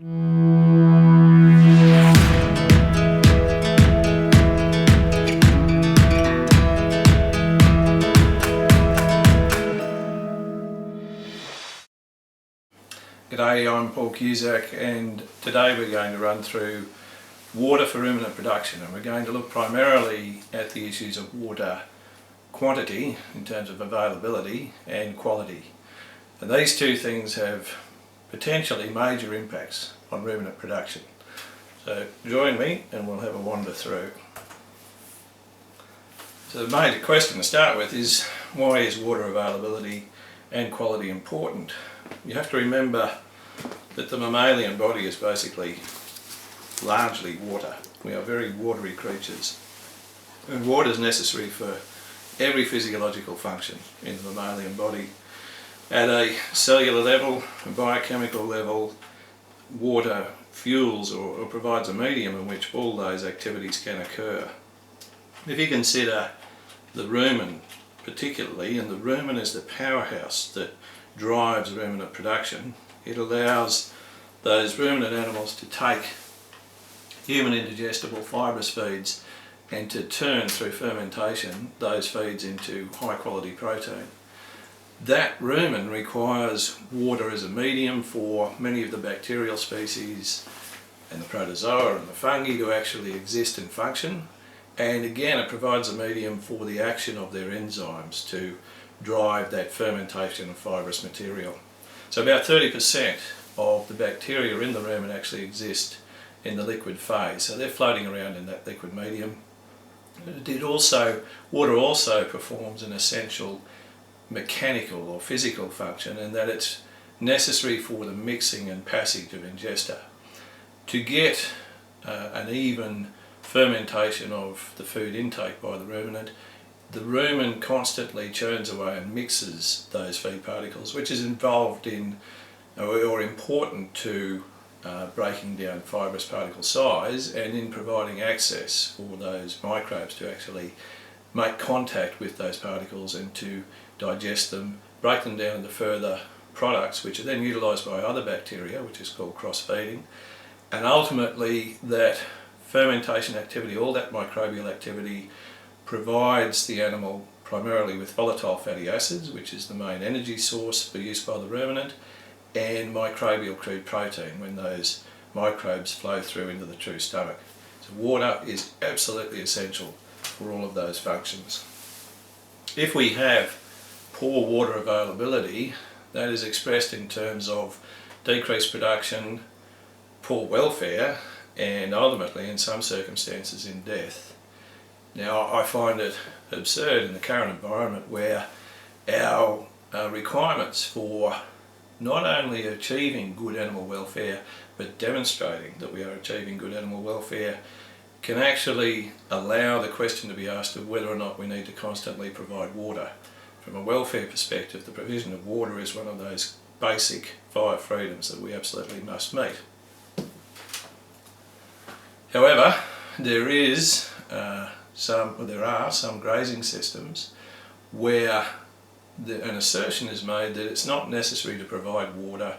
G'day, I'm Cusack, and today we're going to run through water for ruminant production, and we're going to look primarily at the issues of water quantity in terms of availability and quality. And these two things have potentially major impacts on ruminant production. So join me and we'll have a wander through. So the major question to start with is, why is water availability and quality important? You have to remember that the mammalian body is basically largely water. We are very watery creatures, and water is necessary for every physiological function in the mammalian body. At a cellular level, a biochemical level, water fuels or provides a medium in which all those activities can occur. If you consider the rumen particularly, and the rumen is the powerhouse that drives ruminant production, it allows those ruminant animals to take human indigestible fibrous feeds and to turn through fermentation those feeds into high quality protein. That rumen requires water as a medium for many of the bacterial species and the protozoa and the fungi to actually exist and function, and again it provides a medium for the action of their enzymes to drive that fermentation of fibrous material. So about 30% of the bacteria in the rumen actually exist in the liquid phase, so they're floating around in that liquid medium. Water also performs an essential mechanical or physical function in that it's necessary for the mixing and passage of ingesta. To get an even fermentation of the food intake by the ruminant, the rumen constantly churns away and mixes those feed particles, which is involved in or important to breaking down fibrous particle size and in providing access for those microbes to actually make contact with those particles and to digest them, break them down into further products which are then utilised by other bacteria, which is called cross-feeding, and ultimately that fermentation activity, all that microbial activity, provides the animal primarily with volatile fatty acids, which is the main energy source for use by the ruminant, and microbial crude protein when those microbes flow through into the true stomach. So water is absolutely essential for all of those functions. If we have poor water availability, that is expressed in terms of decreased production, poor welfare, and ultimately in some circumstances in death. Now I find it absurd in the current environment where our requirements for not only achieving good animal welfare but demonstrating that we are achieving good animal welfare can actually allow the question to be asked of whether or not we need to constantly provide water. From a welfare perspective, the provision of water is one of those basic 5 freedoms that we absolutely must meet. However, there are some grazing systems where an assertion is made that it's not necessary to provide water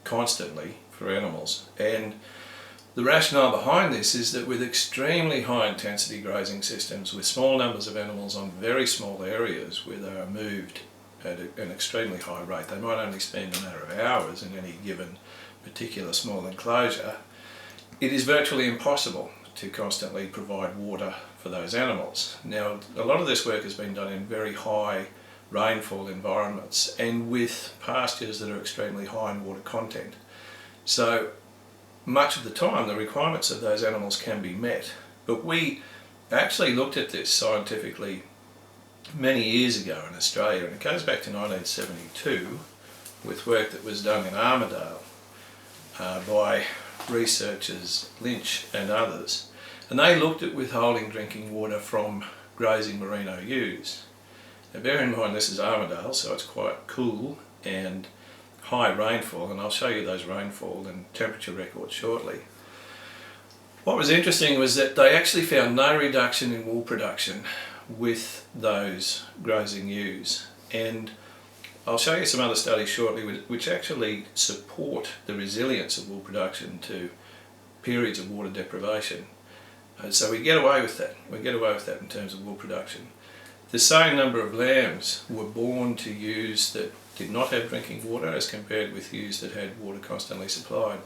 constantly for animals, and the rationale behind this is that with extremely high intensity grazing systems with small numbers of animals on very small areas where they are moved at an extremely high rate, they might only spend a matter of hours in any given particular small enclosure, it is virtually impossible to constantly provide water for those animals. Now, a lot of this work has been done in very high rainfall environments and with pastures that are extremely high in water content. So much of the time the requirements of those animals can be met, but we actually looked at this scientifically many years ago in Australia, and it goes back to 1972 with work that was done in Armidale by researchers Lynch and others, and they looked at withholding drinking water from grazing merino ewes. Now bear in mind this is Armidale, so it's quite cool and high rainfall, and I'll show you those rainfall and temperature records shortly. What was interesting was that they actually found no reduction in wool production with those grazing ewes, and I'll show you some other studies shortly which actually support the resilience of wool production to periods of water deprivation. So we get away with that. We get away with that in terms of wool production. The same number of lambs were born to ewes that did not have drinking water as compared with ewes that had water constantly supplied.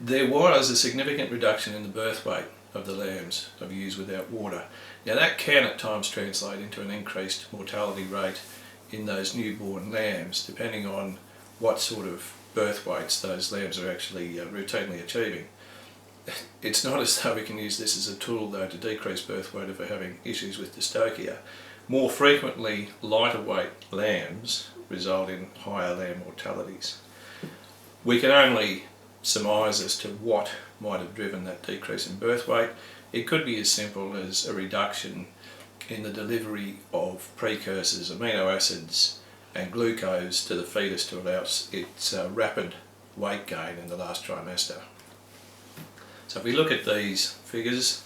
There was a significant reduction in the birth weight of the lambs of ewes without water. Now that can at times translate into an increased mortality rate in those newborn lambs, depending on what sort of birth weights those lambs are actually routinely achieving. It's not as though we can use this as a tool though to decrease birth weight if we're having issues with dystocia. More frequently, lighter weight lambs result in higher lamb mortalities. We can only surmise as to what might have driven that decrease in birth weight. It could be as simple as a reduction in the delivery of precursors, amino acids and glucose to the fetus to allow its rapid weight gain in the last trimester. So if we look at these figures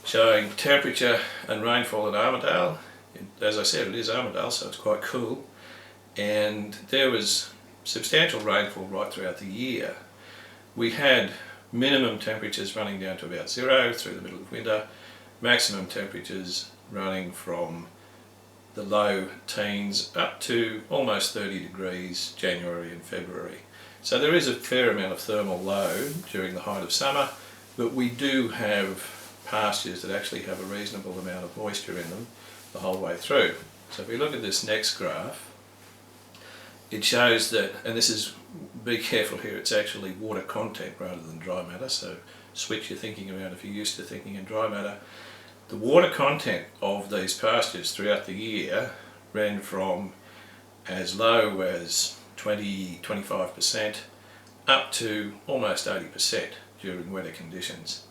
showing temperature and rainfall at Armidale, as I said, it is Armidale, so it's quite cool, and there was substantial rainfall right throughout the year. We had minimum temperatures running down to about 0 through the middle of winter, maximum temperatures running from the low teens up to almost 30 degrees January and February. So there is a fair amount of thermal load during the height of summer, but we do have pastures that actually have a reasonable amount of moisture in them the whole way through. So if we look at this next graph, it shows that, and this is, be careful here, it's actually water content rather than dry matter, so switch your thinking around if you're used to thinking in dry matter. The water content of these pastures throughout the year ran from as low as 20-25% up to almost 80% during wetter conditions.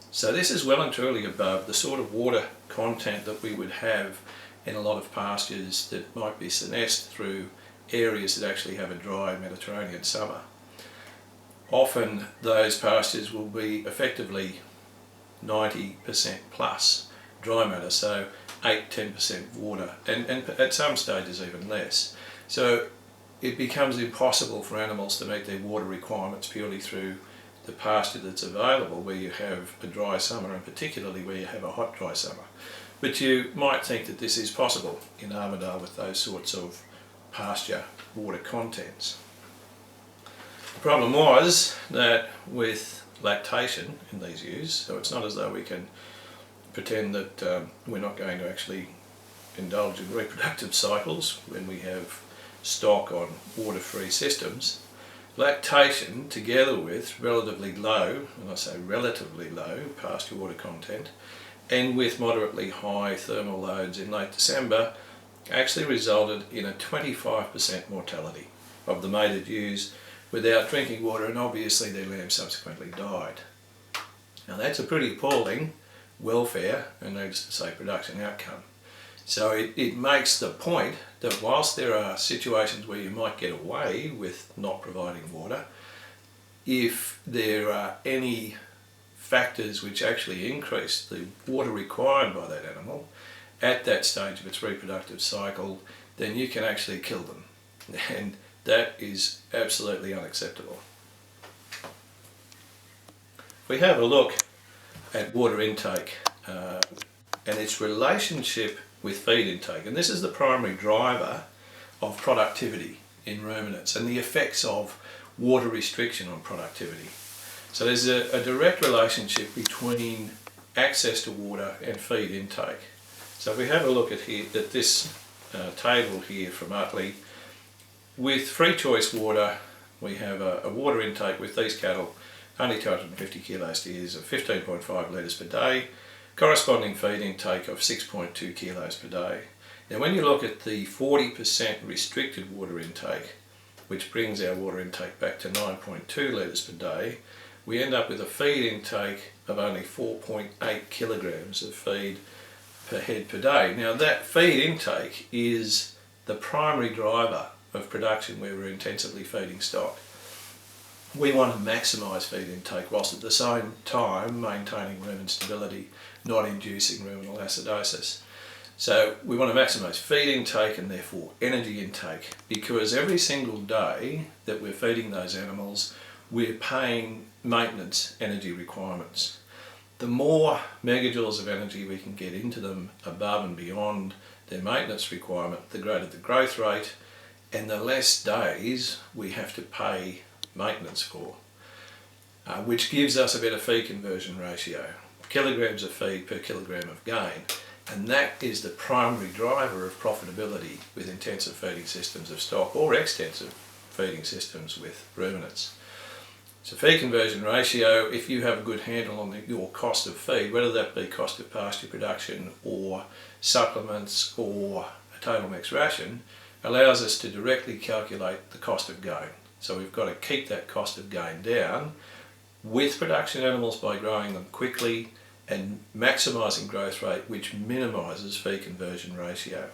So this is well and truly above the sort of water content that we would have in a lot of pastures that might be senesced through areas that actually have a dry Mediterranean summer. Often those pastures will be effectively 90% plus dry matter, so 8-10% water, and at some stages even less. So it becomes impossible for animals to meet their water requirements purely through the pasture that's available where you have a dry summer, and particularly where you have a hot dry summer. But you might think that this is possible in Armidale with those sorts of pasture water contents. The problem was that with lactation in these ewes, so it's not as though we can pretend that we're not going to actually indulge in reproductive cycles when we have stock on water-free systems. Lactation, together with relatively low, and I say relatively low, pasture water content, and with moderately high thermal loads in late December, actually resulted in a 25% mortality of the mated ewes without drinking water, and obviously their lambs subsequently died. Now that's a pretty appalling welfare, and needless to say production outcome. So it makes the point that whilst there are situations where you might get away with not providing water, if there are any factors which actually increase the water required by that animal at that stage of its reproductive cycle, then you can actually kill them. And that is absolutely unacceptable. If we have a look at water intake and its relationship with feed intake, and this is the primary driver of productivity in ruminants and the effects of water restriction on productivity. So there's a direct relationship between access to water and feed intake. So if we have a look at this table here from Utley, with free choice water we have a water intake with these cattle only 250 kilos to years of 15.5 litres per day, corresponding feed intake of 6.2 kilos per day. Now when you look at the 40% restricted water intake, which brings our water intake back to 9.2 litres per day, we end up with a feed intake of only 4.8 kilograms of feed per head per day. Now that feed intake is the primary driver of production where we're intensively feeding stock. We want to maximise feed intake whilst at the same time maintaining rumen stability, not inducing ruminal acidosis. So we want to maximise feed intake and therefore energy intake, because every single day that we're feeding those animals, we're paying maintenance energy requirements. The more megajoules of energy we can get into them above and beyond their maintenance requirement, the greater the growth rate and the less days we have to pay maintenance for, which gives us a better feed conversion ratio, kilograms of feed per kilogram of gain, and that is the primary driver of profitability with intensive feeding systems of stock or extensive feeding systems with ruminants. So feed conversion ratio, if you have a good handle on your cost of feed, whether that be cost of pasture production or supplements or a total mix ration, allows us to directly calculate the cost of gain. So we've got to keep that cost of gain down with production animals by growing them quickly and maximising growth rate, which minimises feed conversion ratio.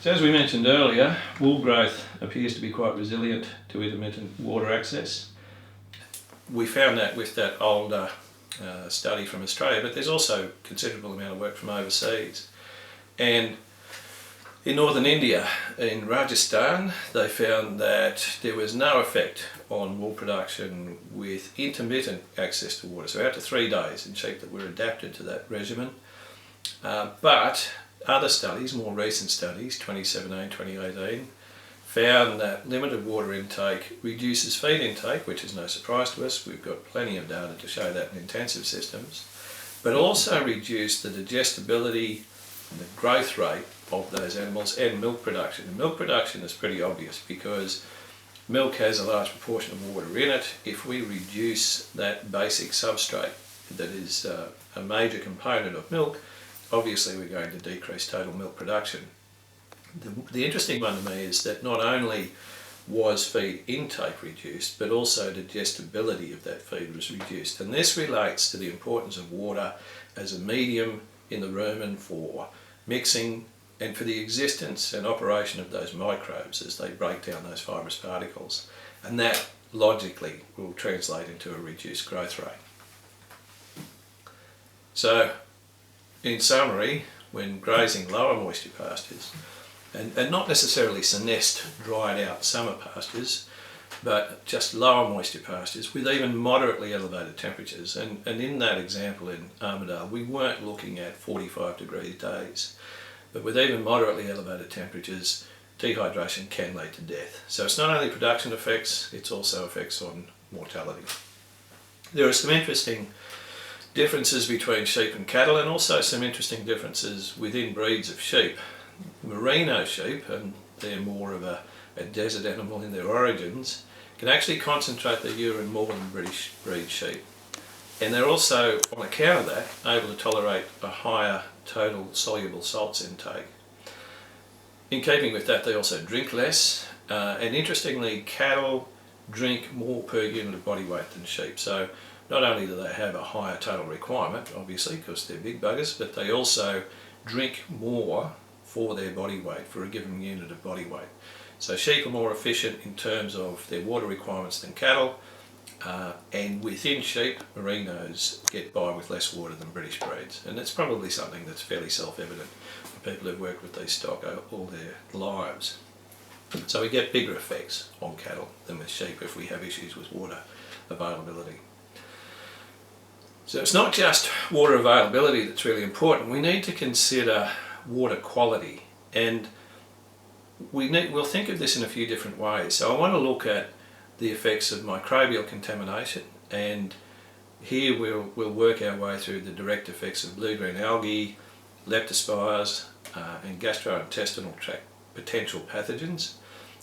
So as we mentioned earlier, wool growth appears to be quite resilient to intermittent water access. We found that with that older study from Australia, but there's also a considerable amount of work from overseas. And in northern India, in Rajasthan, they found that there was no effect on wool production with intermittent access to water, so out to 3 days in sheep that were adapted to that regimen. But other studies, more recent studies, 2017, 2018, found that limited water intake reduces feed intake, which is no surprise to us. We've got plenty of data to show that in intensive systems, but also reduced the digestibility and the growth rate of those animals and milk production. And milk production is pretty obvious because milk has a large proportion of water in it. If we reduce that basic substrate that is a major component of milk, obviously we're going to decrease total milk production. The interesting one to me is that not only was feed intake reduced, but also digestibility of that feed was reduced. And this relates to the importance of water as a medium in the rumen for mixing and for the existence and operation of those microbes as they break down those fibrous particles. And that logically will translate into a reduced growth rate. So, in summary, when grazing lower moisture pastures, and not necessarily senesced, dried out summer pastures, but just lower moisture pastures with even moderately elevated temperatures, and in that example in Armidale, we weren't looking at 45 degree days, but with even moderately elevated temperatures, dehydration can lead to death. So it's not only production effects, it's also effects on mortality. There are some interesting differences between sheep and cattle, and also some interesting differences within breeds of sheep. Merino sheep, and they're more of a desert animal in their origins, can actually concentrate their urine more than British breed sheep. And they're also, on account of that, able to tolerate a higher total soluble salts intake. In keeping with that, they also drink less, and interestingly, cattle drink more per unit of body weight than sheep. So not only do they have a higher total requirement, obviously, because they're big buggers, but they also drink more for their body weight, for a given unit of body weight. So sheep are more efficient in terms of their water requirements than cattle, and within sheep, merinos get by with less water than British breeds. And it's probably something that's fairly self-evident for people who've worked with these stock all their lives. So we get bigger effects on cattle than with sheep if we have issues with water availability. So it's not just water availability that's really important. We need to consider water quality, and we'll think of this in a few different ways. So I want to look at the effects of microbial contamination, and here we'll work our way through the direct effects of blue-green algae, leptospires, and gastrointestinal tract potential pathogens.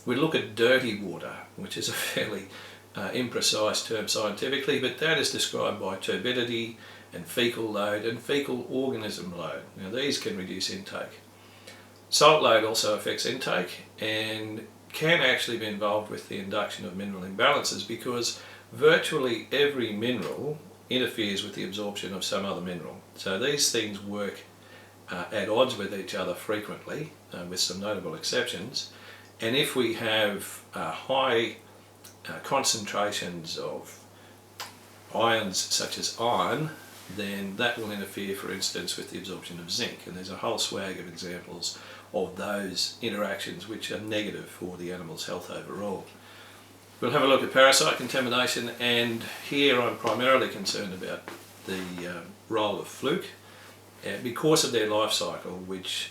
We look at dirty water, which is a fairly imprecise term scientifically, but that is described by turbidity and fecal load and fecal organism load. Now these can reduce intake. Salt load also affects intake and can actually be involved with the induction of mineral imbalances, because virtually every mineral interferes with the absorption of some other mineral. So these things work at odds with each other frequently, with some notable exceptions. And if we have high concentrations of ions such as iron then that will interfere, for instance, with the absorption of zinc. And there's a whole swag of examples of those interactions which are negative for the animal's health overall. We'll have a look at parasite contamination, and here I'm primarily concerned about the role of fluke because of their life cycle, which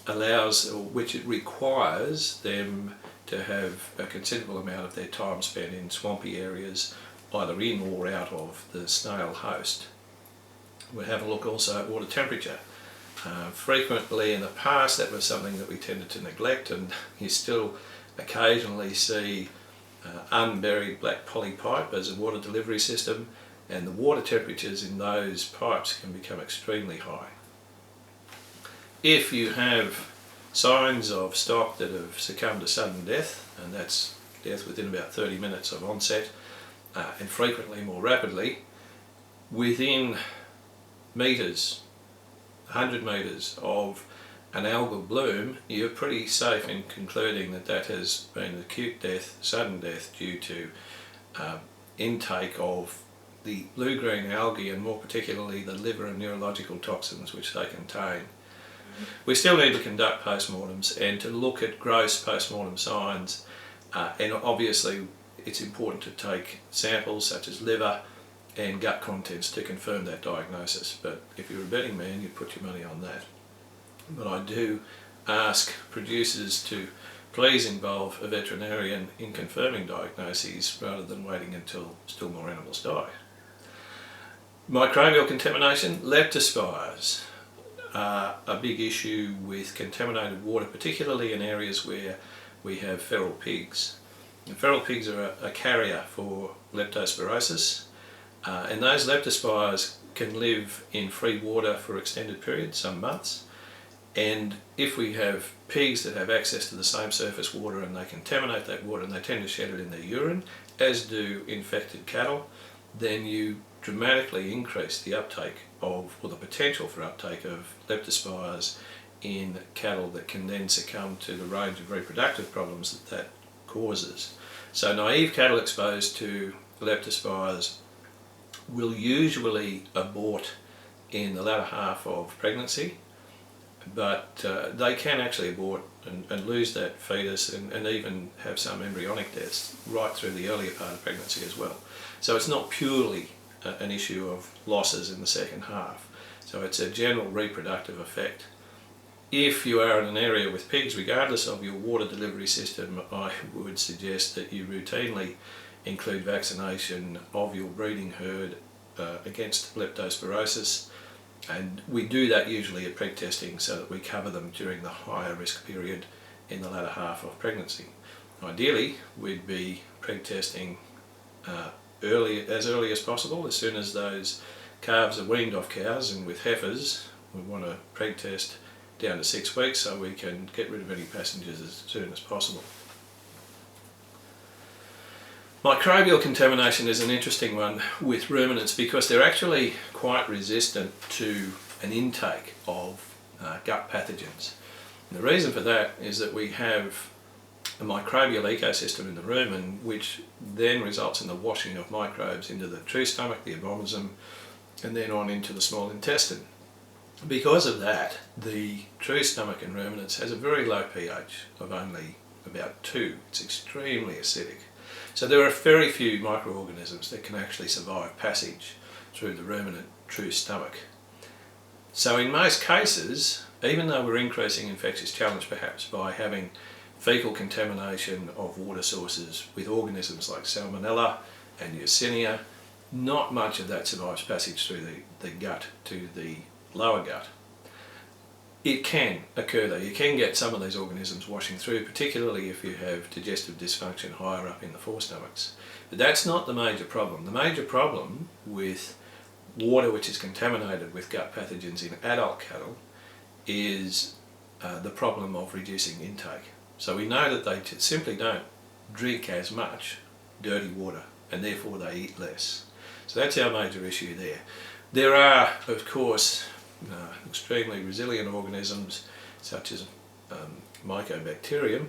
allows, or which it requires them to have a considerable amount of their time spent in swampy areas, either in or out of the snail host. We'll have a look also at water temperature. Frequently in the past that was something that we tended to neglect, and you still occasionally see unburied black polypipe as a water delivery system, and the water temperatures in those pipes can become extremely high. If you have signs of stock that have succumbed to sudden death, and that's death within about 30 minutes of onset, and frequently more rapidly, within metres, 100 metres of an algal bloom, you're pretty safe in concluding that that has been acute death, sudden death, due to intake of the blue-green algae, and more particularly the liver and neurological toxins which they contain. We still need to conduct postmortems and to look at gross postmortem signs, and obviously it's important to take samples such as liver and gut contents to confirm that diagnosis, but if you're a betting man, you'd put your money on that. But I do ask producers to please involve a veterinarian in confirming diagnoses rather than waiting until still more animals die. Microbial contamination, leptospires are a big issue with contaminated water, particularly in areas where we have feral pigs. And feral pigs are a carrier for leptospirosis, and those leptospires can live in free water for extended periods, some months, and if we have pigs that have access to the same surface water and they contaminate that water, and they tend to shed it in their urine, as do infected cattle, then you dramatically increase the uptake of, or the potential for uptake of leptospires in cattle that can then succumb to the range of reproductive problems that causes. So naive cattle exposed to leptospires will usually abort in the latter half of pregnancy, but they can actually abort and lose that fetus, and even have some embryonic deaths right through the earlier part of pregnancy as well. So it's not purely an issue of losses in the second half. So it's a general reproductive effect. If you are in an area with pigs, regardless of your water delivery system, I would suggest that you routinely include vaccination of your breeding herd against leptospirosis, and we do that usually at preg testing so that we cover them during the higher risk period in the latter half of pregnancy. Ideally, we'd be preg testing as early as possible, as soon as those calves are weaned off cows, and with heifers we want to preg test down to 6 weeks so we can get rid of any passengers as soon as possible. Microbial contamination is an interesting one with ruminants because they're actually quite resistant to an intake of gut pathogens. And the reason for that is that we have a microbial ecosystem in the rumen, which then results in the washing of microbes into the true stomach, the abomasum, and then on into the small intestine. Because of that, the true stomach in ruminants has a very low pH of only about 2. It's extremely acidic. So there are very few microorganisms that can actually survive passage through the ruminant true stomach. So in most cases, even though we're increasing infectious challenge perhaps by having fecal contamination of water sources with organisms like Salmonella and Yersinia, not much of that survives passage through the gut to the lower gut. It can occur though, you can get some of these organisms washing through, particularly if you have digestive dysfunction higher up in the forestomachs. But that's not the major problem. The major problem with water which is contaminated with gut pathogens in adult cattle is the problem of reducing intake. So we know that they simply don't drink as much dirty water, and therefore they eat less. So that's our major issue there. There are, of course, extremely resilient organisms such as Mycobacterium,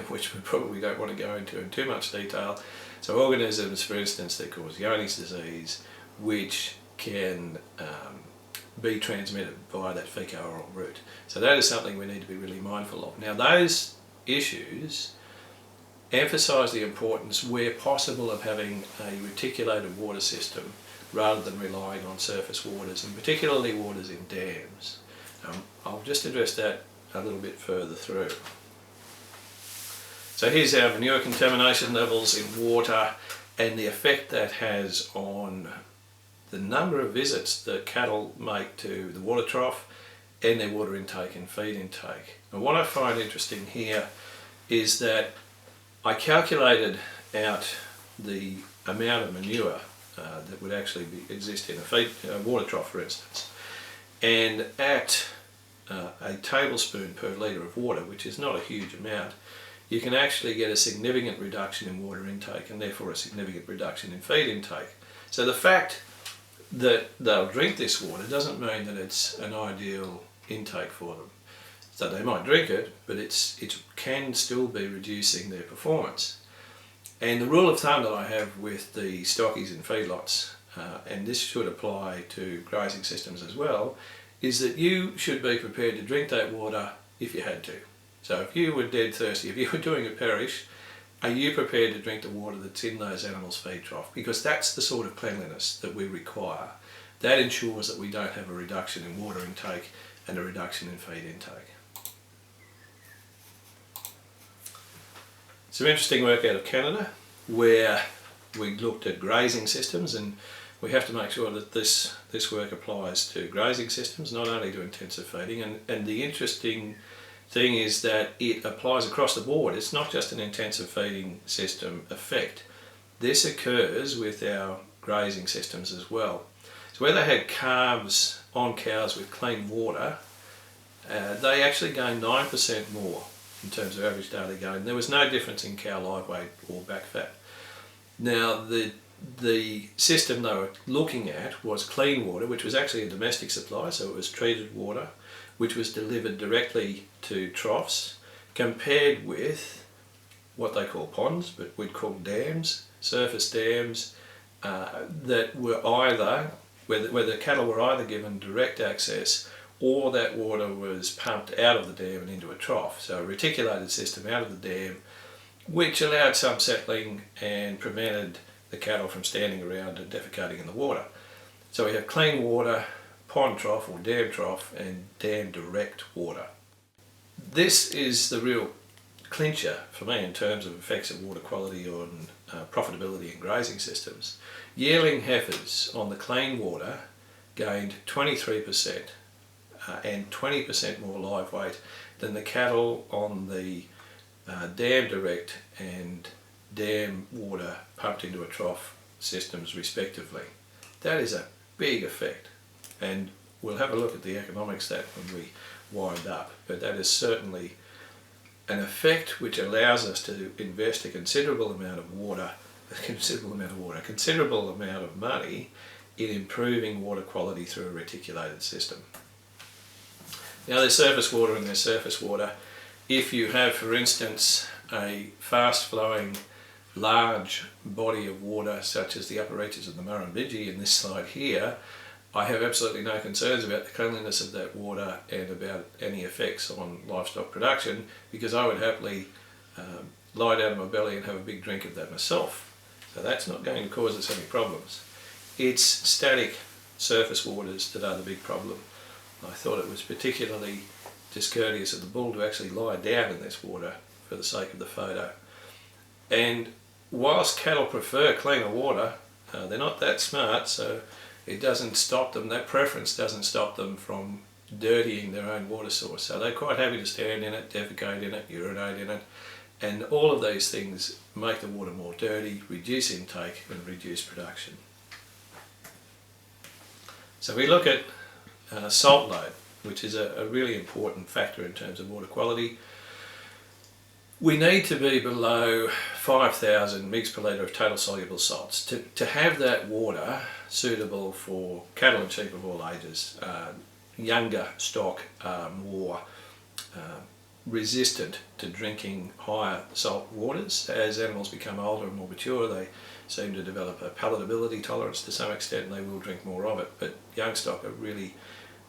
which we probably don't want to go into in too much detail. So organisms, for instance, that cause Johne's disease, which can be transmitted via that fecal-oral route. So that is something we need to be really mindful of. Now those issues emphasise the importance where possible of having a reticulated water system rather than relying on surface waters, and particularly waters in dams. I'll just address that a little bit further through. So here's our manure contamination levels in water and the effect that has on the number of visits that cattle make to the water trough and their water intake and feed intake. And what I find interesting here is that I calculated out the amount of manure that would actually exist in a water trough, for instance. And at a tablespoon per litre of water, which is not a huge amount, you can actually get a significant reduction in water intake and therefore a significant reduction in feed intake. So the fact that they'll drink this water doesn't mean that it's an ideal intake for them. So they might drink it, but it can still be reducing their performance. And the rule of thumb that I have with the stockies and feedlots, and this should apply to grazing systems as well, is that you should be prepared to drink that water if you had to. So if you were dead thirsty, if you were doing a perish, are you prepared to drink the water that's in those animals' feed trough? Because that's the sort of cleanliness that we require. That ensures that we don't have a reduction in water intake and a reduction in feed intake. Some interesting work out of Canada where we looked at grazing systems, and we have to make sure that this work applies to grazing systems, not only to intensive feeding. And the interesting thing is that it applies across the board. It's not just an intensive feeding system effect. This occurs with our grazing systems as well. So where they had calves on cows with clean water, they actually gained 9% more in terms of average daily gain. There was no difference in cow live weight or back fat. Now the system they were looking at was clean water, which was actually a domestic supply, so it was treated water, which was delivered directly to troughs, compared with what they call ponds, but we'd call dams, surface dams, that were either, where the cattle were either given direct access or that water was pumped out of the dam and into a trough. So a reticulated system out of the dam, which allowed some settling and prevented the cattle from standing around and defecating in the water. So we have clean water, pond trough or dam trough, and dam direct water. This is the real clincher for me in terms of effects of water quality on profitability in grazing systems. Yearling heifers on the clean water gained 23% and 20% more live weight than the cattle on the dam direct and dam water pumped into a trough systems respectively. That is a big effect, and we'll have a look at the economics of that when we wind up, but that is certainly an effect which allows us to invest a considerable amount of money in improving water quality through a reticulated system. Now there's surface water and there's surface water. If you have, for instance, a fast flowing large body of water such as the upper reaches of the Murrumbidgee in this slide here, I have absolutely no concerns about the cleanliness of that water and about any effects on livestock production, because I would happily lie down on my belly and have a big drink of that myself. So that's not going to cause us any problems. It's static surface waters that are the big problem. I thought it was particularly discourteous of the bull to actually lie down in this water for the sake of the photo. And whilst cattle prefer cleaner water, they're not that smart, so it doesn't stop them, that preference doesn't stop them from dirtying their own water source. So they're quite happy to stand in it, defecate in it, urinate in it, and all of these things make the water more dirty, reduce intake and reduce production. So we look at salt load, which is a really important factor in terms of water quality. We need to be below 5,000 mg per litre of total soluble salts to have that water suitable for cattle and sheep of all ages. Younger stock are more resistant to drinking higher salt waters. As animals become older and more mature, they seem to develop a palatability tolerance to some extent, and they will drink more of it. But young stock are really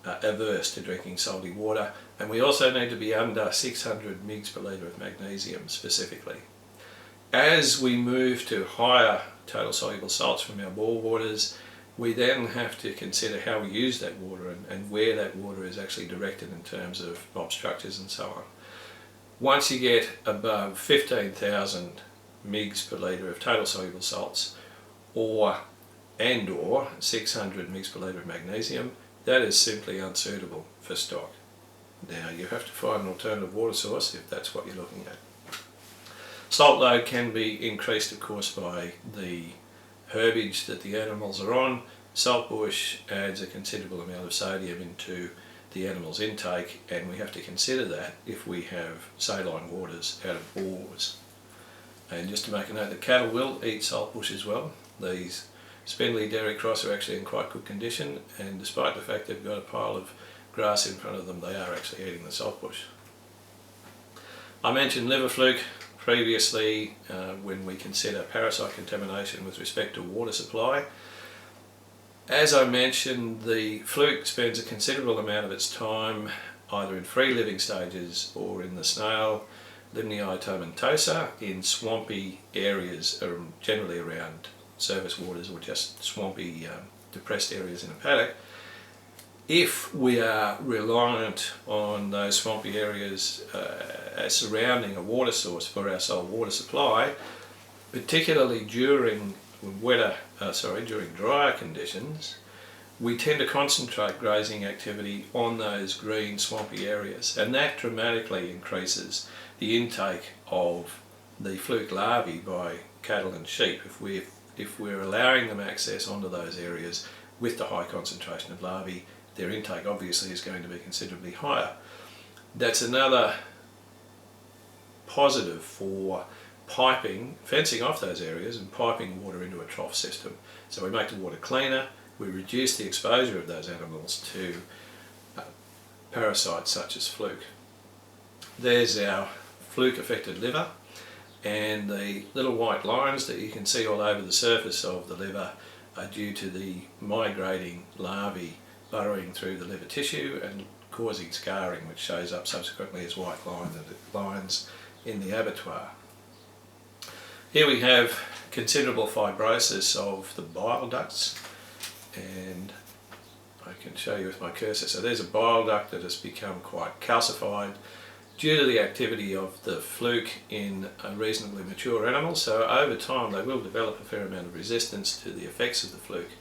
averse to drinking salty water, and we also need to be under 600 mg per litre of magnesium specifically. As we move to higher total soluble salts from our bore waters, we then have to consider how we use that water and where that water is actually directed in terms of mob structures and so on. Once you get above 15,000 mg per litre of total soluble salts or 600 mg per litre of magnesium, that is simply unsuitable for stock. Now you have to find an alternative water source if that's what you're looking at. Salt load can be increased, of course, by the herbage that the animals are on. Saltbush adds a considerable amount of sodium into the animal's intake, and we have to consider that if we have saline waters out of bores. And just to make a note, the cattle will eat saltbush as well. These spindly dairy cross are actually in quite good condition, and despite the fact they've got a pile of grass in front of them, they are actually eating the saltbush. I mentioned liver fluke previously when we consider parasite contamination with respect to water supply. As I mentioned, the fluke spends a considerable amount of its time either in free living stages or in the snail Limnii tomentosa in swampy areas, generally around surface waters or just swampy depressed areas in a paddock. If we are reliant on those swampy areas as surrounding a water source for our sole water supply, particularly during drier conditions, we tend to concentrate grazing activity on those green swampy areas, and that dramatically increases the intake of the fluke larvae by cattle and sheep if we're allowing them access onto those areas with the high concentration of larvae. Their intake obviously is going to be considerably higher. That's another positive for fencing off those areas and piping water into a trough system. So we make the water cleaner, we reduce the exposure of those animals to parasites such as fluke. There's our fluke affected liver, and the little white lines that you can see all over the surface of the liver are due to the migrating larvae burrowing through the liver tissue and causing scarring, which shows up subsequently as white lines in the abattoir. Here we have considerable fibrosis of the bile ducts, and I can show you with my cursor. So there's a bile duct that has become quite calcified due to the activity of the fluke in a reasonably mature animal. So over time they will develop a fair amount of resistance to the effects of the fluke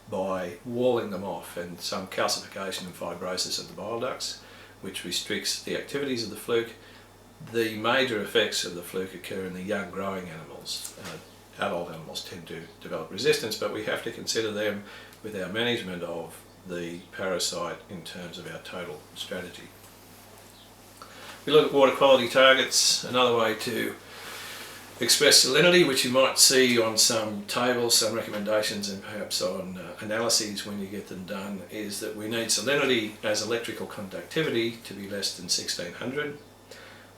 by walling them off, and some calcification and fibrosis of the bile ducts, which restricts the activities of the fluke. The major effects of the fluke occur in the young growing animals. Adult animals tend to develop resistance, but we have to consider them with our management of the parasite in terms of our total strategy. We look at water quality targets. Another way to express salinity, which you might see on some tables, some recommendations, and perhaps on analyses when you get them done, is that we need salinity as electrical conductivity to be less than 1600.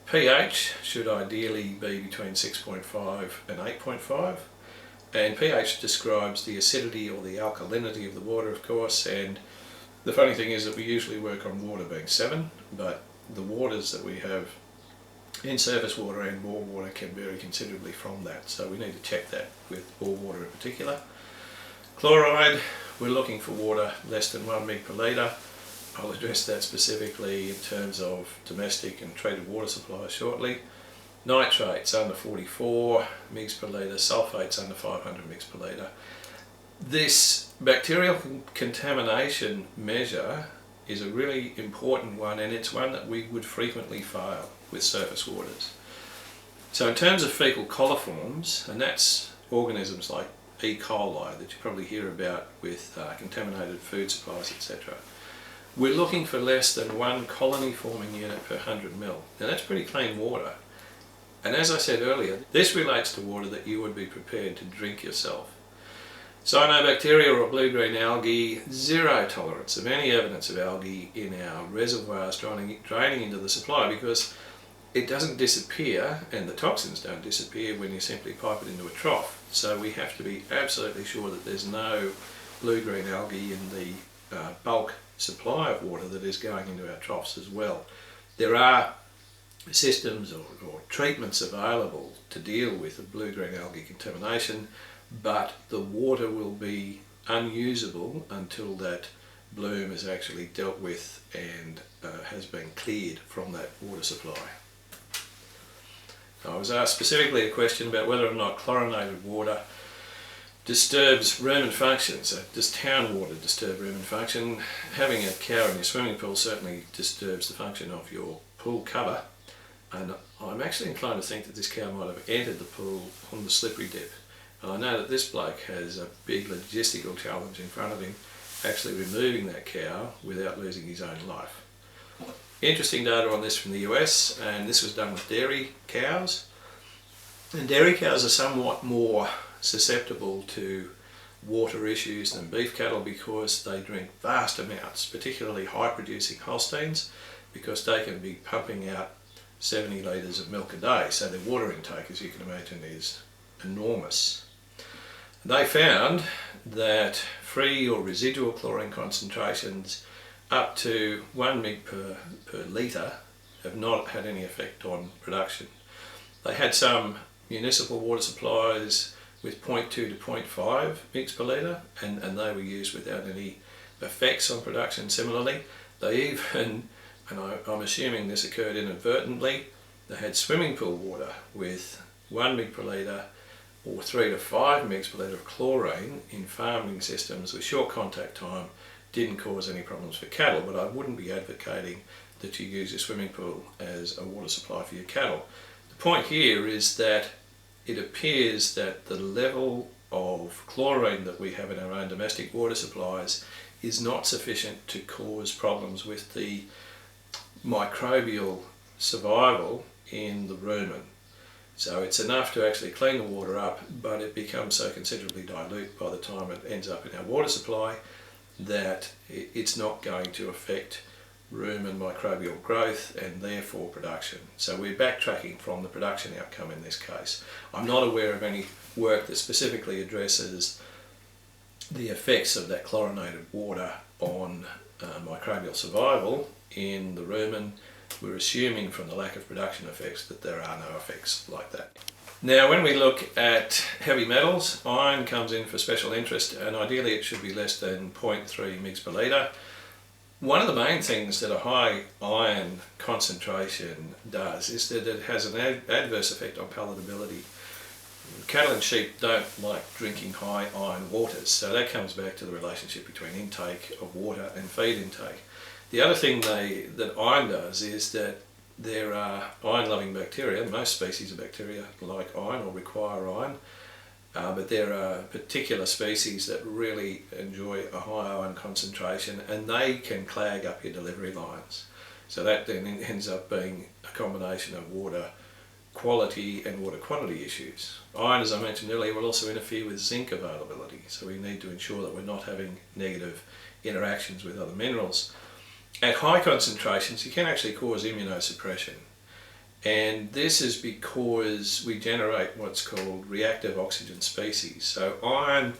pH should ideally be between 6.5 and 8.5, and pH describes the acidity or the alkalinity of the water, of course, and the funny thing is that we usually work on water being 7, but the waters that we have in surface water and bore water can vary considerably from that, so we need to check that with bore water in particular. Chloride, we're looking for water less than 1 mg per litre. I'll address that specifically in terms of domestic and treated water supply shortly. Nitrates under 44 mg per litre, sulfates under 500 mg per litre. This bacterial contamination measure is a really important one, and it's one that we would frequently fail with surface waters. So in terms of fecal coliforms, and that's organisms like E. coli that you probably hear about with contaminated food supplies, etc. We're looking for less than 1 colony forming unit per 100 ml. Now that's pretty clean water. And as I said earlier, this relates to water that you would be prepared to drink yourself. Cyanobacteria or blue-green algae, zero tolerance of any evidence of algae in our reservoirs draining into the supply, because it doesn't disappear, and the toxins don't disappear when you simply pipe it into a trough. So we have to be absolutely sure that there's no blue-green algae in the bulk supply of water that is going into our troughs as well. There are systems or treatments available to deal with the blue-green algae contamination, but the water will be unusable until that bloom is actually dealt with and has been cleared from that water supply. I was asked specifically a question about whether or not chlorinated water disturbs rumen function. So does town water disturb rumen function? Having a cow in your swimming pool certainly disturbs the function of your pool cover, and I'm actually inclined to think that this cow might have entered the pool on the slippery dip. And I know that this bloke has a big logistical challenge in front of him, actually removing that cow without losing his own life. Interesting data on this from the US, and this was done with dairy cows. And dairy cows are somewhat more susceptible to water issues than beef cattle because they drink vast amounts, particularly high producing Holsteins, because they can be pumping out 70 litres of milk a day, so their water intake, as you can imagine, is enormous. They found that free or residual chlorine concentrations up to 1 mg per litre have not had any effect on production. They had some municipal water supplies with 0.2 to 0.5 mg per litre, and they were used without any effects on production. Similarly, they even, and I'm assuming this occurred inadvertently, they had swimming pool water with 1 mg per litre or 3 to 5 mg per litre of chlorine in farming systems with short contact time. Didn't cause any problems for cattle, but I wouldn't be advocating that you use your swimming pool as a water supply for your cattle. The point here is that it appears that the level of chlorine that we have in our own domestic water supplies is not sufficient to cause problems with the microbial survival in the rumen. So it's enough to actually clean the water up, but it becomes so considerably dilute by the time it ends up in our water supply that it's not going to affect rumen microbial growth and therefore production. So we're backtracking from the production outcome in this case. I'm not aware of any work that specifically addresses the effects of that chlorinated water on microbial survival in the rumen. We're assuming from the lack of production effects that there are no effects like that. Now, when we look at heavy metals, iron comes in for special interest, and ideally it should be less than 0.3 mg per litre. One of the main things that a high iron concentration does is that it has an adverse effect on palatability. Cattle and sheep don't like drinking high iron waters, so that comes back to the relationship between intake of water and feed intake. The other thing that iron does is that there are iron-loving bacteria. Most species of bacteria like iron or require iron, but there are particular species that really enjoy a high iron concentration, and they can clag up your delivery lines. So that then ends up being a combination of water quality and water quantity issues. Iron, as I mentioned earlier, will also interfere with zinc availability, so we need to ensure that we're not having negative interactions with other minerals. At high concentrations, you can actually cause immunosuppression, and this is because we generate what's called reactive oxygen species. So iron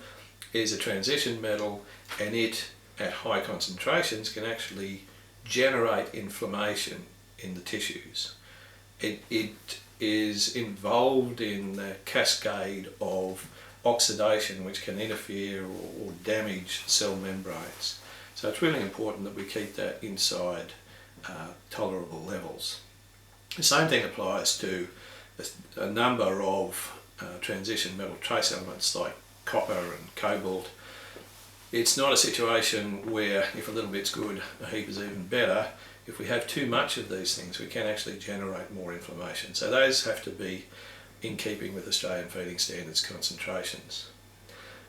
is a transition metal, and it, at high concentrations, can actually generate inflammation in the tissues. It is involved in the cascade of oxidation which can interfere or damage cell membranes. So it's really important that we keep that inside tolerable levels. The same thing applies to a number of transition metal trace elements like copper and cobalt. It's not a situation where if a little bit's good, a heap is even better. If we have too much of these things, we can actually generate more inflammation. So those have to be in keeping with Australian feeding standards concentrations.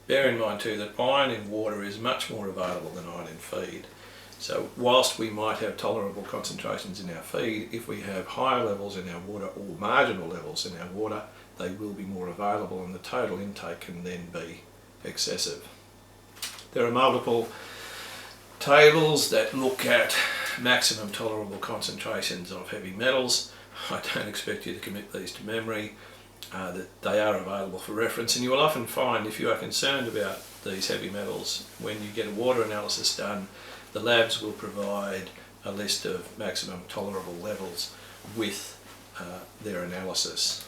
Bear in mind too that iron in water is much more available than iron in feed. So whilst we might have tolerable concentrations in our feed, if we have higher levels in our water or marginal levels in our water, they will be more available and the total intake can then be excessive. There are multiple tables that look at maximum tolerable concentrations of heavy metals. I don't expect you to commit these to memory, that they are available for reference, and you will often find, if you are concerned about these heavy metals, when you get a water analysis done, the labs will provide a list of maximum tolerable levels with their analysis.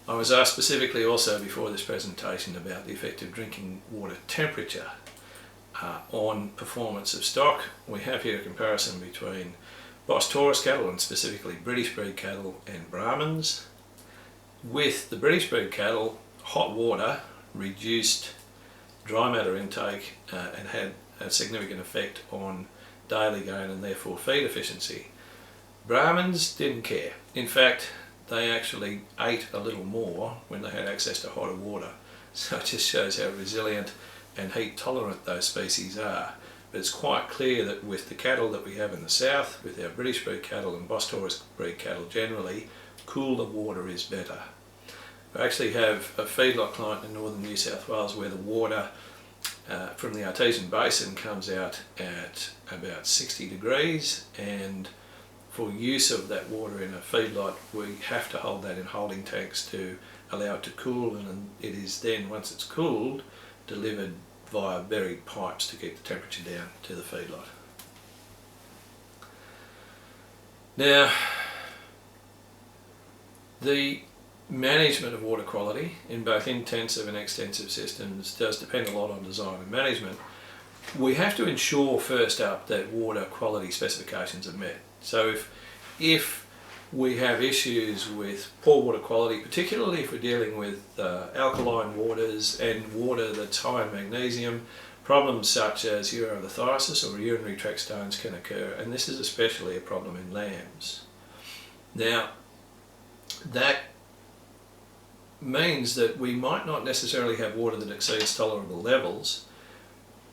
I was asked specifically also before this presentation about the effect of drinking water temperature on performance of stock. We have here a comparison between Bos Taurus cattle, and specifically British breed cattle, and Brahmins. With the British breed cattle, hot water reduced dry matter intake and had a significant effect on daily gain and therefore feed efficiency. Brahmins didn't care. In fact, they actually ate a little more when they had access to hotter water. So it just shows how resilient and heat tolerant those species are. But it's quite clear that with the cattle that we have in the south, with our British breed cattle and Bos Taurus breed cattle generally, cooler water is better. I actually have a feedlot client in northern New South Wales where the water from the Artesian Basin comes out at about 60 degrees, and for use of that water in a feedlot we have to hold that in holding tanks to allow it to cool, and it is then, once it's cooled, delivered via buried pipes to keep the temperature down to the feedlot. Now, the management of water quality in both intensive and extensive systems does depend a lot on design and management. We have to ensure first up that water quality specifications are met. So if we have issues with poor water quality, particularly if we're dealing with alkaline waters and water that's high in magnesium, problems such as urolithiasis or urinary tract stones can occur, and this is especially a problem in lambs. Now, that means that we might not necessarily have water that exceeds tolerable levels,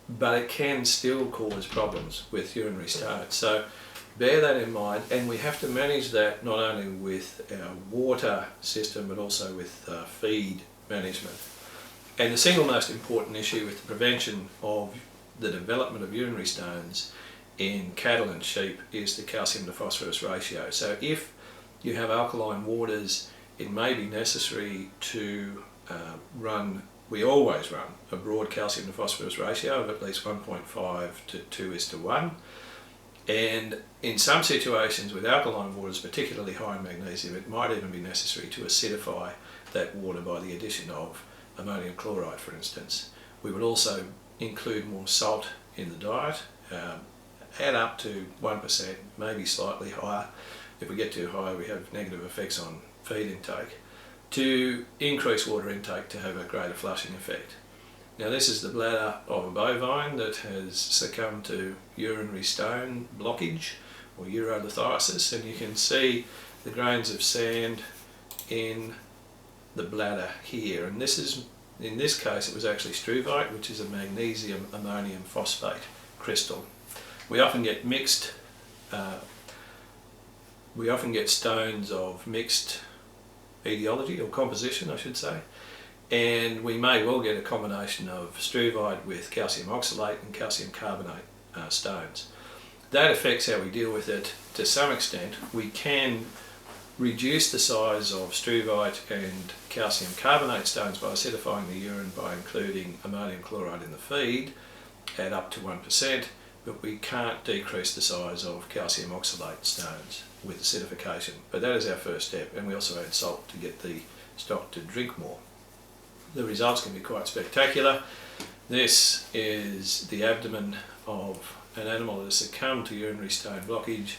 but it can still cause problems with urinary stones. So bear that in mind, and we have to manage that not only with our water system but also with feed management. And the single most important issue with the prevention of the development of urinary stones in cattle and sheep is the calcium to phosphorus ratio. So if you have alkaline waters, it may be necessary to we always run a broad calcium to phosphorus ratio of at least 1.5 to 2:1. And in some situations with alkaline waters, particularly high in magnesium, it might even be necessary to acidify that water by the addition of ammonium chloride, for instance. We would also include more salt in the diet, add up to 1%, maybe slightly higher. If we get too high, we have negative effects on feed intake, to increase water intake to have a greater flushing effect. Now, this is the bladder of a bovine that has succumbed to urinary stone blockage or urolithiasis, and you can see the grains of sand in the bladder here, and this is, in this case, it was actually struvite, which is a magnesium ammonium phosphate crystal. We often get mixed stones of mixed etiology, or composition I should say, and we may well get a combination of struvite with calcium oxalate and calcium carbonate stones. That affects how we deal with it to some extent. We can reduce the size of struvite and calcium carbonate stones by acidifying the urine by including ammonium chloride in the feed at up to 1%, but we can't decrease the size of calcium oxalate stones with acidification. But that is our first step, and we also add salt to get the stock to drink more. The results can be quite spectacular. This is the abdomen of an animal that has succumbed to urinary stone blockage,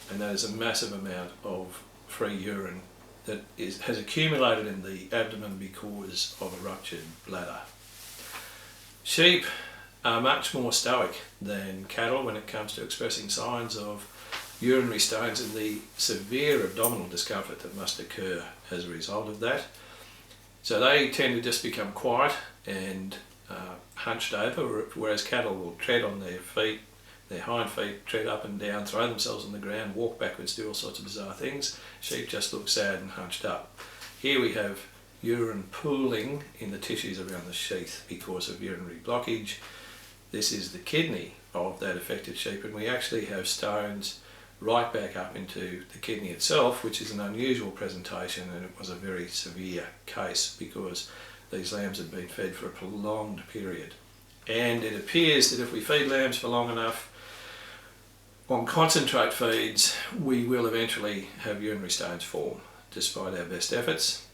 and that is a massive amount of free urine that has accumulated in the abdomen because of a ruptured bladder. Sheep are much more stoic than cattle when it comes to expressing signs of urinary stones and the severe abdominal discomfort that must occur as a result of that. So they tend to just become quiet and hunched over, whereas cattle will tread on their feet, their hind feet, tread up and down, throw themselves on the ground, walk backwards, do all sorts of bizarre things. Sheep just look sad and hunched up. Here we have urine pooling in the tissues around the sheath because of urinary blockage. This is the kidney of that affected sheep, and we actually have stones right back up into the kidney itself, which is an unusual presentation, and it was a very severe case because these lambs had been fed for a prolonged period. And it appears that if we feed lambs for long enough on concentrate feeds, we will eventually have urinary stones form, despite our best efforts,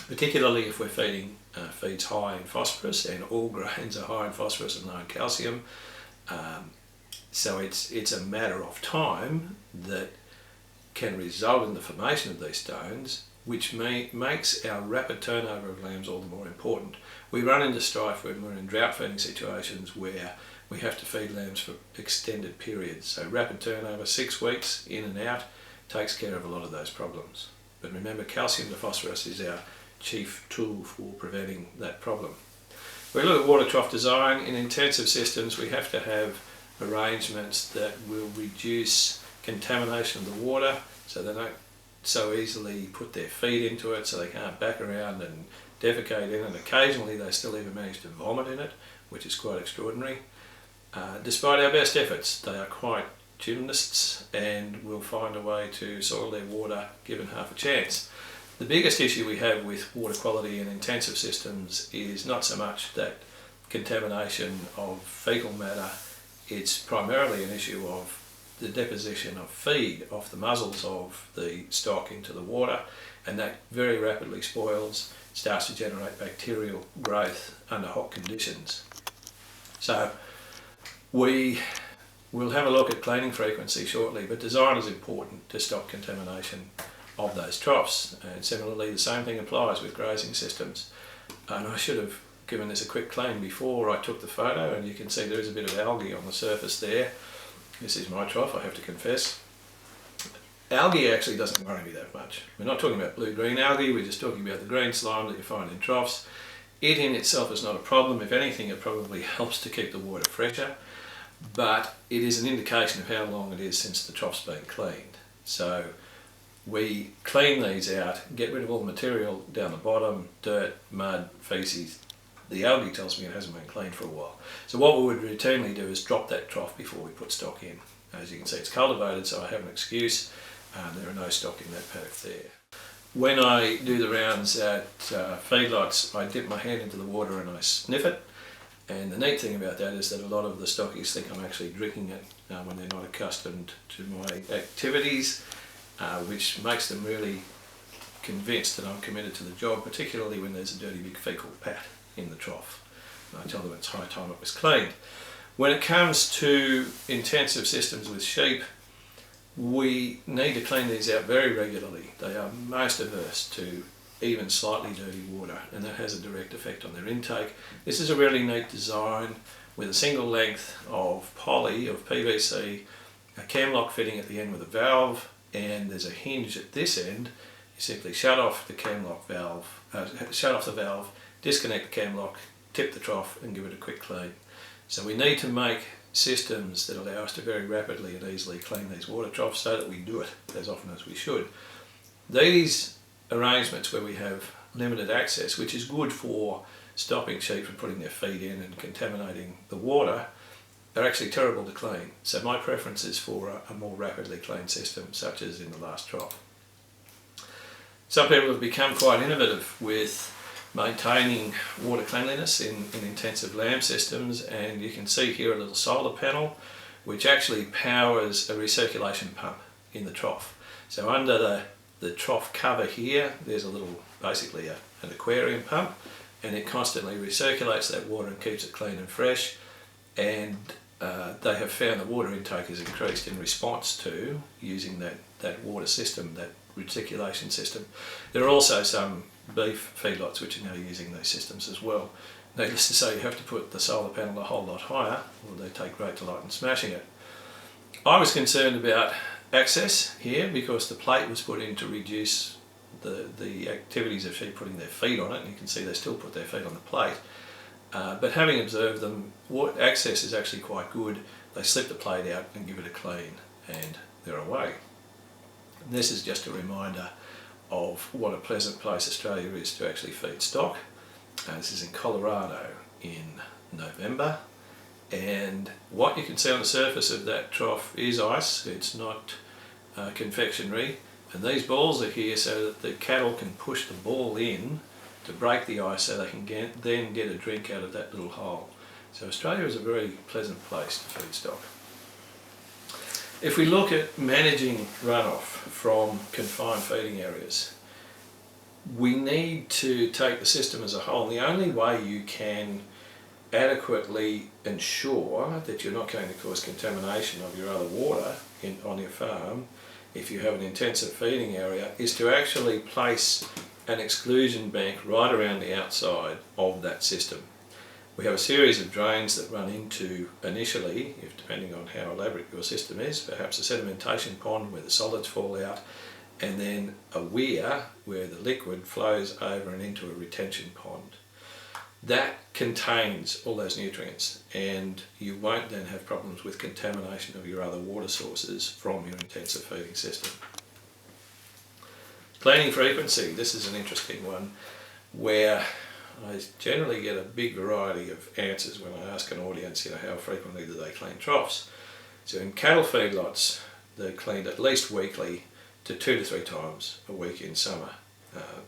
particularly if we're feeding feeds high in phosphorus, and all grains are high in phosphorus and low in calcium. So it's a matter of time that can result in the formation of these stones, which makes our rapid turnover of lambs all the more important. We run into strife when we're in drought feeding situations where we have to feed lambs for extended periods. So rapid turnover, 6 weeks in and out, takes care of a lot of those problems. But remember, calcium to phosphorus is our chief tool for preventing that problem. We look at water trough design. In intensive systems, we have to have arrangements that will reduce contamination of the water, so they don't so easily put their feet into it, so they can't back around and defecate in it. Occasionally they still even manage to vomit in it, which is quite extraordinary. Despite our best efforts, they are quite gymnasts and will find a way to soil their water given half a chance. The biggest issue we have with water quality in intensive systems is not so much that contamination of fecal matter, it's primarily an issue of the deposition of feed off the muzzles of the stock into the water, and that very rapidly spoils, starts to generate bacterial growth under hot conditions. So we will have a look at cleaning frequency shortly, but design is important to stop contamination of those troughs, and similarly the same thing applies with grazing systems. And I should have given this a quick clean before I took the photo, and you can see there is a bit of algae on the surface there. This is my trough, I have to confess. Algae actually doesn't worry me that much. We're not talking about blue-green algae, we're just talking about the green slime that you find in troughs. It in itself is not a problem. If anything, it probably helps to keep the water fresher, but it is an indication of how long it is since the trough's been cleaned. So we clean these out, get rid of all the material down the bottom, dirt, mud, faeces. The algae tells me it hasn't been cleaned for a while. So what we would routinely do is drop that trough before we put stock in. As you can see, it's cultivated, so I have an excuse. There are no stock in that paddock there. When I do the rounds at feedlots, I dip my hand into the water and I sniff it. And the neat thing about that is that a lot of the stockies think I'm actually drinking it when they're not accustomed to my activities, which makes them really convinced that I'm committed to the job, particularly when there's a dirty big fecal pat in the trough. And I tell them it's high time it was cleaned. When it comes to intensive systems with sheep, we need to clean these out very regularly. They are most averse to even slightly dirty water, and that has a direct effect on their intake. This is a really neat design with a single length of poly, of PVC, a cam lock fitting at the end with a valve, and there's a hinge at this end. You simply shut off the cam lock valve, shut off the valve, disconnect the cam lock, tip the trough and give it a quick clean. So we need to make systems that allow us to very rapidly and easily clean these water troughs so that we do it as often as we should. These arrangements where we have limited access, which is good for stopping sheep from putting their feet in and contaminating the water, are actually terrible to clean. So my preference is for a more rapidly cleaned system, such as in the last trough. Some people have become quite innovative with maintaining water cleanliness in intensive lamb systems, and you can see here a little solar panel which actually powers a recirculation pump in the trough. So under the trough cover here, there's a little, basically an aquarium pump, and it constantly recirculates that water and keeps it clean and fresh. And they have found the water intake has increased in response to using that water system, that recirculation system. There are also some beef feedlots which are now using these systems as well. Needless to say, you have to put the solar panel a whole lot higher, or they take great delight in smashing it. I was concerned about access here because the plate was put in to reduce the activities of sheep putting their feet on it, and you can see they still put their feet on the plate. But having observed them, access is actually quite good. They slip the plate out and give it a clean, and they're away. And this is just a reminder of what a pleasant place Australia is to actually feed stock. This is in Colorado in November, and what you can see on the surface of that trough is ice. It's not confectionery, and these balls are here so that the cattle can push the ball in to break the ice so they can then get a drink out of that little hole. So Australia is a very pleasant place to feed stock. If we look at managing runoff from confined feeding areas, we need to take the system as a whole. The only way you can adequately ensure that you're not going to cause contamination of your other water on your farm, if you have an intensive feeding area, is to actually place an exclusion bank right around the outside of that system. We have a series of drains that run into, initially, if depending on how elaborate your system is, perhaps a sedimentation pond where the solids fall out, and then a weir where the liquid flows over and into a retention pond. That contains all those nutrients, and you won't then have problems with contamination of your other water sources from your intensive feeding system. Cleaning frequency, this is an interesting one where I generally get a big variety of answers when I ask an audience, how frequently do they clean troughs? So in cattle feedlots, they're cleaned at least weekly to 2 to 3 times a week in summer.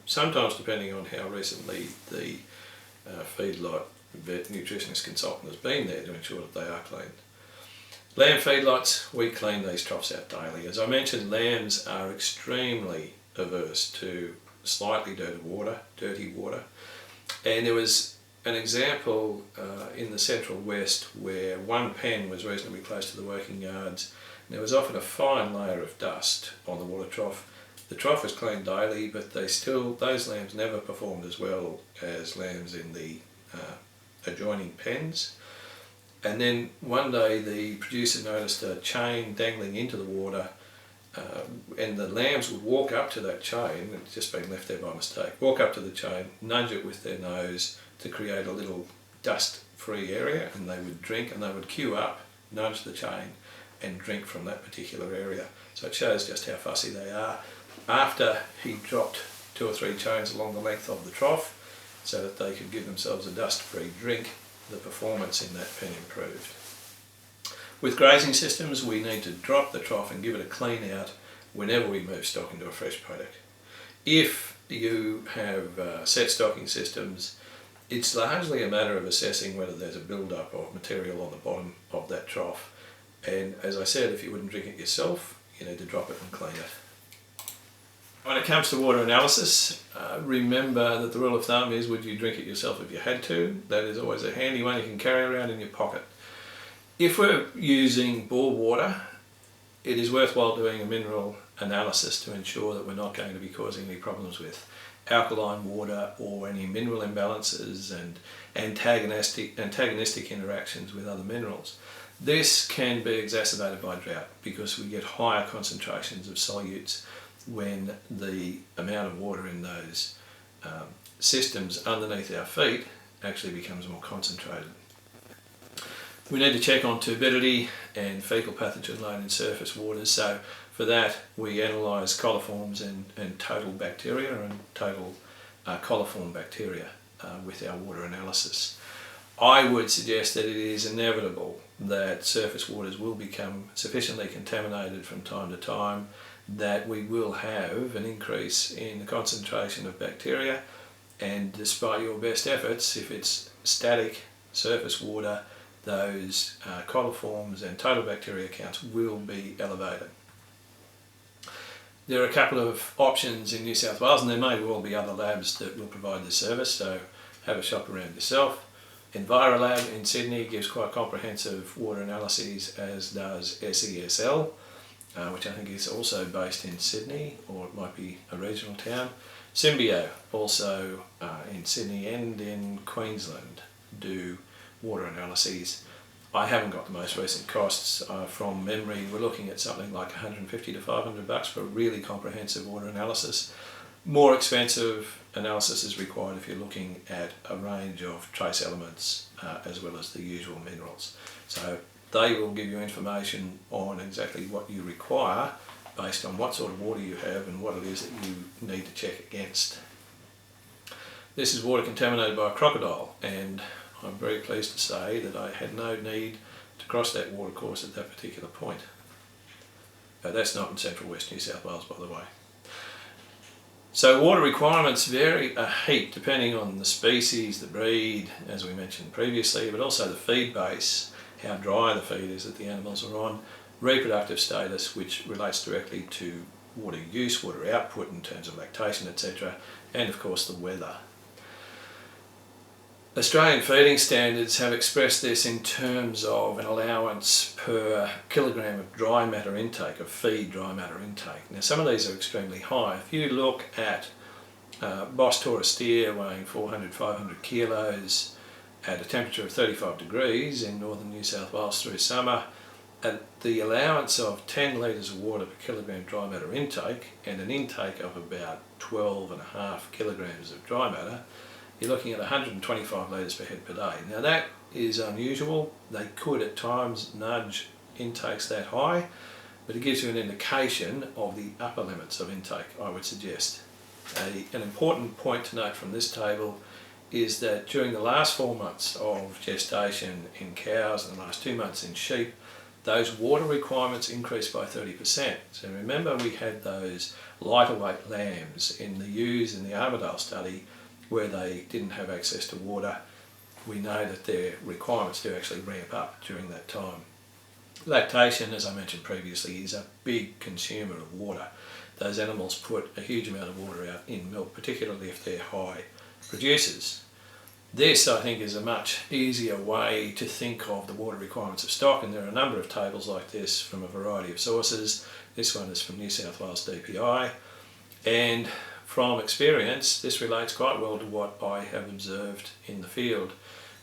Sometimes depending on how recently the feedlot vet nutritionist consultant has been there to ensure that they are cleaned. Lamb feedlots, we clean these troughs out daily. As I mentioned, lambs are extremely averse to slightly dirty water. And there was an example in the central west where one pen was reasonably close to the working yards, and there was often a fine layer of dust on the water trough. The trough was cleaned daily, but those lambs never performed as well as lambs in the adjoining pens. And then one day the producer noticed a chain dangling into the water, and the lambs would walk up to that chain, it's just been left there by mistake, walk up to the chain, nudge it with their nose to create a little dust-free area, and they would drink, and they would queue up, nudge the chain, and drink from that particular area. So it shows just how fussy they are. After he dropped 2 or 3 chains along the length of the trough so that they could give themselves a dust-free drink, the performance in that pen improved. With grazing systems, we need to drop the trough and give it a clean out whenever we move stock into a fresh paddock. If you have set stocking systems, it's largely a matter of assessing whether there's a build-up of material on the bottom of that trough. And as I said, if you wouldn't drink it yourself, you need to drop it and clean it. When it comes to water analysis, remember that the rule of thumb is, would you drink it yourself if you had to? That is always a handy one you can carry around in your pocket. If we're using bore water, it is worthwhile doing a mineral analysis to ensure that we're not going to be causing any problems with alkaline water or any mineral imbalances and antagonistic interactions with other minerals. This can be exacerbated by drought because we get higher concentrations of solutes when the amount of water in those systems underneath our feet actually becomes more concentrated. We need to check on turbidity and fecal pathogen load in surface waters, so for that we analyse coliforms and total bacteria and total coliform bacteria with our water analysis. I would suggest that it is inevitable that surface waters will become sufficiently contaminated from time to time that we will have an increase in the concentration of bacteria, and despite your best efforts, if it's static surface water, those coliforms and total bacteria counts will be elevated. There are a couple of options in New South Wales, and there may well be other labs that will provide this service, so have a shop around yourself. EnviroLab in Sydney gives quite comprehensive water analyses, as does SESL, which I think is also based in Sydney, or it might be a regional town. Symbio, also in Sydney and in Queensland, do water analyses. I haven't got the most recent costs from memory. We're looking at something like $150 to $500 for a really comprehensive water analysis. More expensive analysis is required if you're looking at a range of trace elements as well as the usual minerals. So they will give you information on exactly what you require based on what sort of water you have and what it is that you need to check against. This is water contaminated by a crocodile, and I'm very pleased to say that I had no need to cross that water course at that particular point. That's not in central west New South Wales, by the way. So water requirements vary a heap depending on the species, the breed, as we mentioned previously, but also the feed base, how dry the feed is that the animals are on, reproductive status, which relates directly to water use, water output in terms of lactation, etc., and of course the weather. Australian feeding standards have expressed this in terms of an allowance per kilogram of dry matter intake, of feed dry matter intake. Now some of these are extremely high. If you look at Boss Taurus steer weighing 400-500 kilos at a temperature of 35 degrees in northern New South Wales through summer, at the allowance of 10 litres of water per kilogram dry matter intake and an intake of about 12.5 kilograms of dry matter, you're looking at 125 litres per head per day. Now that is unusual. They could at times nudge intakes that high, but it gives you an indication of the upper limits of intake, I would suggest. An important point to note from this table is that during the last 4 months of gestation in cows and the last 2 months in sheep, those water requirements increased by 30%. So remember we had those lighter weight lambs in the ewes in the Armidale study where they didn't have access to water. We know that their requirements do actually ramp up during that time. Lactation, as I mentioned previously, is a big consumer of water. Those animals put a huge amount of water out in milk, particularly if they're high producers. This, I think, is a much easier way to think of the water requirements of stock, and there are a number of tables like this from a variety of sources. This one is from New South Wales DPI, and from experience, this relates quite well to what I have observed in the field.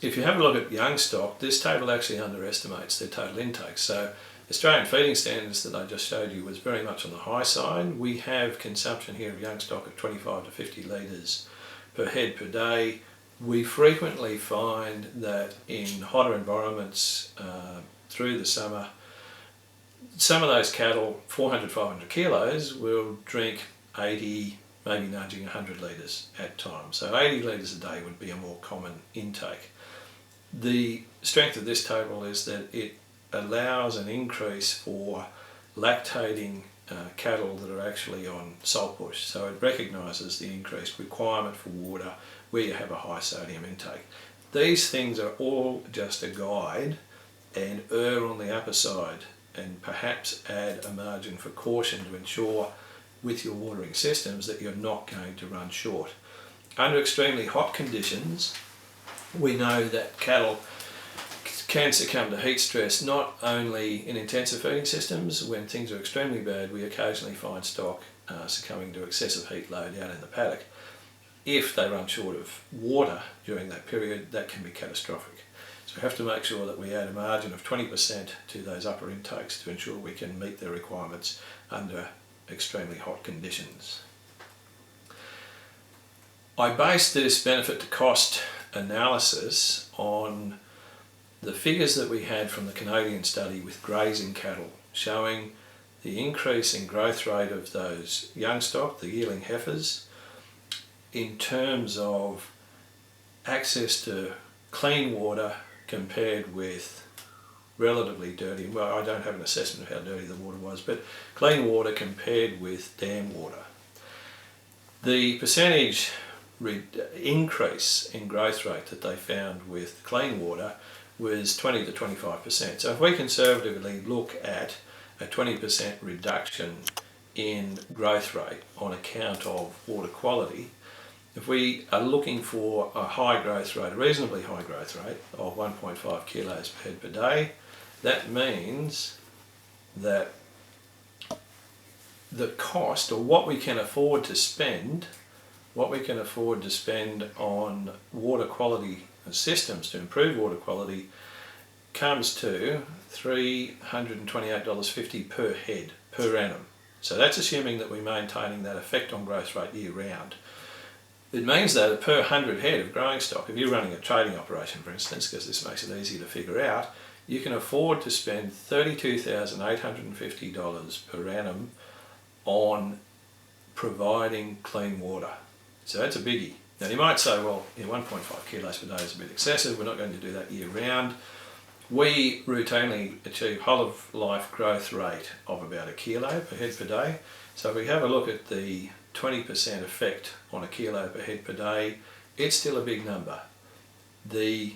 If you have a look at young stock, this table actually underestimates their total intake. So Australian feeding standards that I just showed you was very much on the high side. We have consumption here of young stock of 25 to 50 litres per head per day. We frequently find that in hotter environments through the summer, some of those cattle, 400-500 kilos, will drink 80, maybe nudging 100 litres at times. So 80 litres a day would be a more common intake. The strength of this table is that it allows an increase for lactating cattle that are actually on salt bush. So it recognises the increased requirement for water where you have a high sodium intake. These things are all just a guide, and err on the upper side and perhaps add a margin for caution to ensure with your watering systems that you're not going to run short. Under extremely hot conditions, we know that cattle can succumb to heat stress, not only in intensive feeding systems. When things are extremely bad, we occasionally find stock succumbing to excessive heat load out in the paddock. If they run short of water during that period, that can be catastrophic. So we have to make sure that we add a margin of 20% to those upper intakes to ensure we can meet their requirements under extremely hot conditions. I based this benefit to cost analysis on the figures that we had from the Canadian study with grazing cattle, showing the increase in growth rate of those young stock, the yearling heifers, in terms of access to clean water compared with relatively dirty, well, I don't have an assessment of how dirty the water was, but clean water compared with dam water. The percentage increase in growth rate that they found with clean water was 20 to 25%. So if we conservatively look at a 20% reduction in growth rate on account of water quality, if we are looking for a high growth rate, a reasonably high growth rate of 1.5 kilos per head per day, that means that the cost, or what we can afford to spend on water quality systems to improve water quality, comes to $328.50 per head per annum. So that's assuming that we're maintaining that effect on growth rate year round. It means that per 100 head of growing stock, if you're running a trading operation for instance, because this makes it easy to figure out, you can afford to spend $32,850 per annum on providing clean water. So that's a biggie. Now you might say, well, 1.5 kilos per day is a bit excessive, we're not going to do that year round. We routinely achieve whole of life growth rate of about 1 kilo per head per day. So if we have a look at the 20% effect on 1 kilo per head per day, it's still a big number. The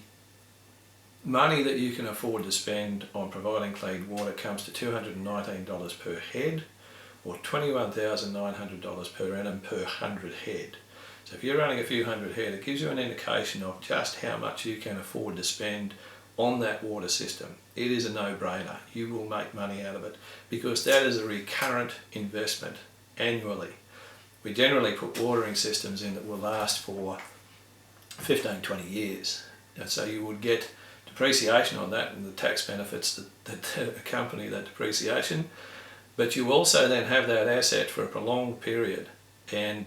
money that you can afford to spend on providing clean water comes to $219 per head, or $21,900 per annum per 100 head. So if you're running a few hundred head, it gives you an indication of just how much you can afford to spend on that water system. It is a no-brainer. You will make money out of it because that is a recurrent investment annually. We generally put watering systems in that will last for 15-20 years, and so you would get depreciation on that and the tax benefits that accompany that depreciation, but you also then have that asset for a prolonged period, and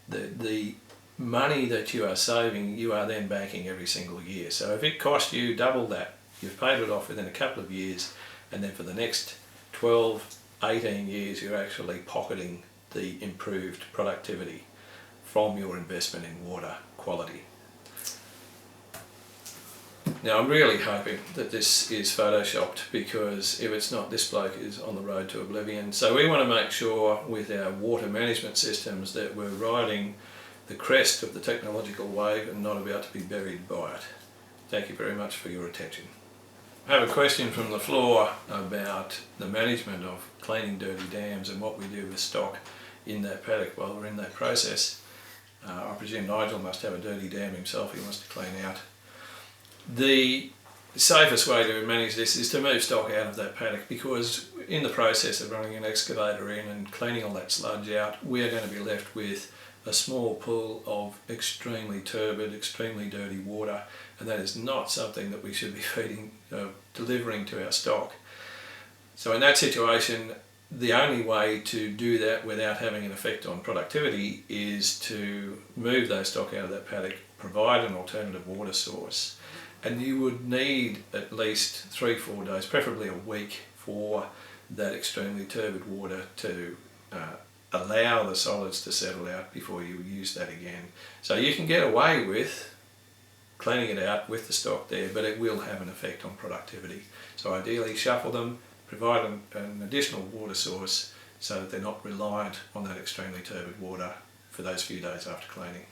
the money that you are saving, you are then banking every single year. So if it cost you double that, you've paid it off within a couple of years, and then for the next 12, 18 years you're actually pocketing the improved productivity from your investment in water quality. Now I'm really hoping that this is photoshopped, because if it's not, this bloke is on the road to oblivion. So we want to make sure with our water management systems that we're riding the crest of the technological wave and not about to be buried by it. Thank you very much for your attention. I have a question from the floor about the management of cleaning dirty dams and what we do with stock in that paddock while we're in that process. I presume Nigel must have a dirty dam himself he wants to clean out. The safest way to manage this is to move stock out of that paddock, because in the process of running an excavator in and cleaning all that sludge out, we are going to be left with a small pool of extremely turbid, extremely dirty water, and that is not something that we should be delivering to our stock. So in that situation, the only way to do that without having an effect on productivity is to move those stock out of that paddock, provide an alternative water source, and you would need at least 3-4 days, preferably a week, for that extremely turbid water to allow the solids to settle out before you use that again. So you can get away with cleaning it out with the stock there, but it will have an effect on productivity. So ideally shuffle them, provide an additional water source so that they're not reliant on that extremely turbid water for those few days after cleaning.